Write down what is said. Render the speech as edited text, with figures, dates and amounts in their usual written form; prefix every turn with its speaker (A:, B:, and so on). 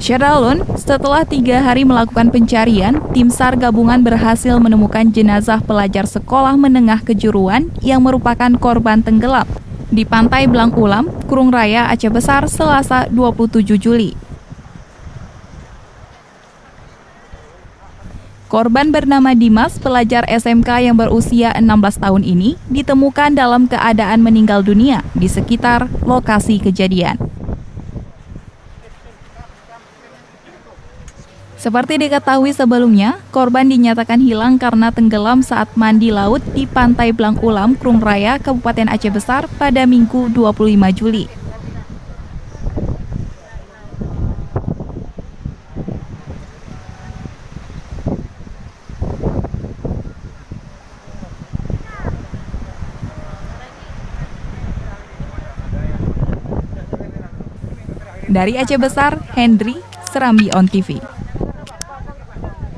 A: Syaralun, setelah 3 hari melakukan pencarian, tim SAR gabungan berhasil menemukan jenazah pelajar sekolah menengah kejuruan yang merupakan korban tenggelam di Pantai Blank-Ulam, Kurung Raya, Aceh Besar, Selasa 27 Juli. Korban bernama Dimas, pelajar SMK yang berusia 16 tahun ini, ditemukan dalam keadaan meninggal dunia di sekitar lokasi kejadian. Seperti diketahui sebelumnya, korban dinyatakan hilang karena tenggelam saat mandi laut di Pantai Blank-Ulam, Kurung Raya, Kabupaten Aceh Besar pada Minggu 25 Juli. Dari Aceh Besar, Hendri, Serambi On TV.